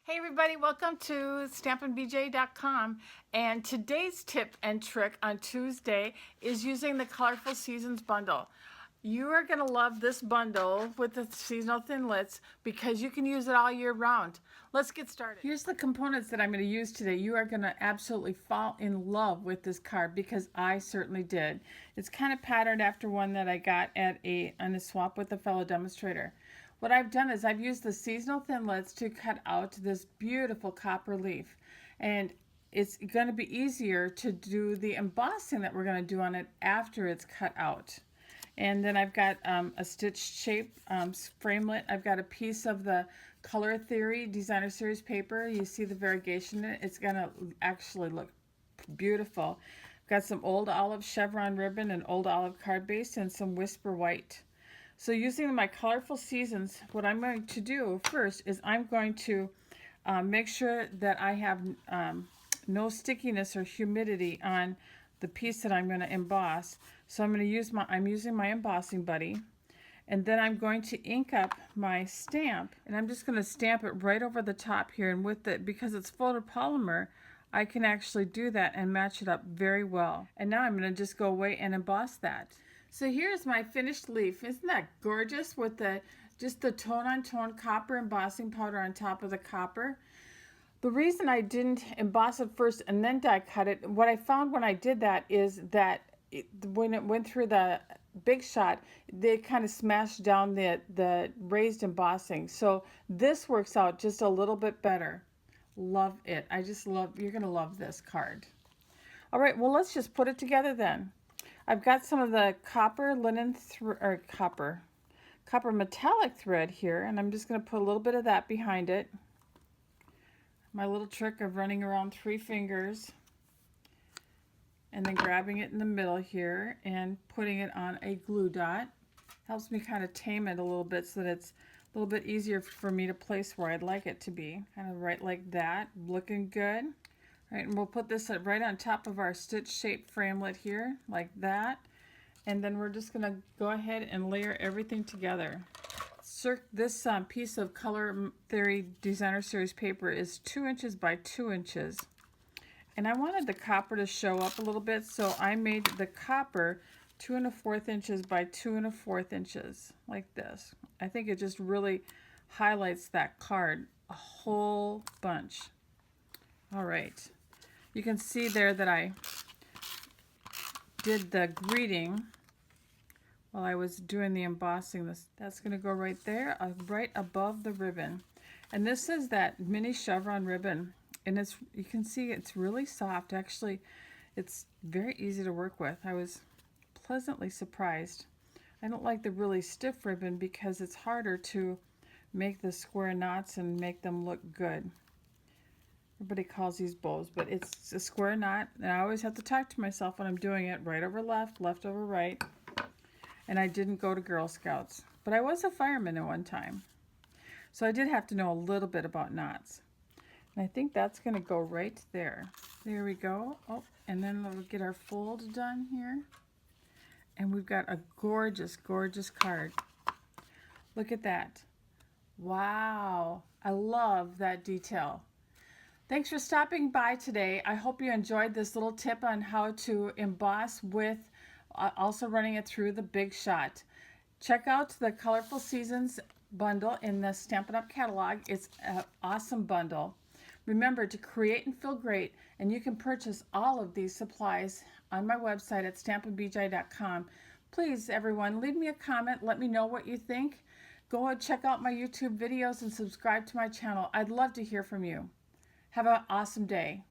Hey everybody, welcome to stampinbj.com, and today's tip and trick on Tuesday is using the Colorful Seasons bundle. You are going to love this bundle with the seasonal thinlits because you can use it all year round. Let's get started. Here's the components that I'm going to use today. You are going to absolutely fall in love with this card because I certainly did. It's kind of patterned after one that I got on a swap with a fellow demonstrator. What I've done is I've used the seasonal thinlits to cut out this beautiful copper leaf, and it's going to be easier to do the embossing that we're going to do on it after it's cut out. And then I've got a stitch shape framelit. I've got a piece of the Color Theory Designer Series paper. You see the variegation in it. It's going to actually look beautiful. I've got some old olive chevron ribbon and old olive card base and some whisper white. So using my Colorful Seasons, what I'm going to do first is I'm going to make sure that I have no stickiness or humidity on the piece that I'm going to emboss. So I'm using my embossing buddy, and then I'm going to ink up my stamp, and I'm just going to stamp it right over the top here. And with it, because it's photopolymer, I can actually do that and match it up very well. And now I'm going to just go away and emboss that. So here's my finished leaf. Isn't that gorgeous with just the tone-on-tone copper embossing powder on top of the copper? The reason I didn't emboss it first and then die cut it, what I found when I did that is that when it went through the Big Shot, they kind of smashed down the raised embossing. So this works out just a little bit better. Love it. You're going to love this card. All right, well, let's just put it together then. I've got some of the copper metallic thread here, and I'm just going to put a little bit of that behind it. My little trick of running around 3 fingers and then grabbing it in the middle here and putting it on a glue dot helps me kind of tame it a little bit so that it's a little bit easier for me to place where I'd like it to be. Kind of right like that, looking good. All right, and we'll put this right on top of our stitch shape framelit here, like that. And then we're just going to go ahead and layer everything together. This piece of Color Theory Designer Series paper is 2 inches by 2 inches. And I wanted the copper to show up a little bit, so I made the copper 2 1/4 inches by 2 1/4 inches, like this. I think it just really highlights that card a whole bunch. All right. You can see there that I did the greeting while I was doing the embossing. That's going to go right there, right above the ribbon. And this is that mini chevron ribbon, and you can see it's really soft. Actually, it's very easy to work with. I was pleasantly surprised. I don't like the really stiff ribbon because it's harder to make the square knots and make them look good. Everybody calls these bows, but it's a square knot, and I always have to talk to myself when I'm doing it. Right over left, left over right. And I didn't go to Girl Scouts, but I was a fireman at one time. So I did have to know a little bit about knots. And I think that's going to go right there. There we go. Oh, and then we'll get our fold done here. And we've got a gorgeous, gorgeous card. Look at that. Wow. I love that detail. Thanks for stopping by today. I hope you enjoyed this little tip on how to emboss with also running it through the Big Shot. Check out the Colorful Seasons bundle in the Stampin' Up! Catalog. It's an awesome bundle. Remember to create and feel great, and you can purchase all of these supplies on my website at stampinbj.com. Please, everyone, leave me a comment. Let me know what you think. Go and check out my YouTube videos and subscribe to my channel. I'd love to hear from you. Have an awesome day.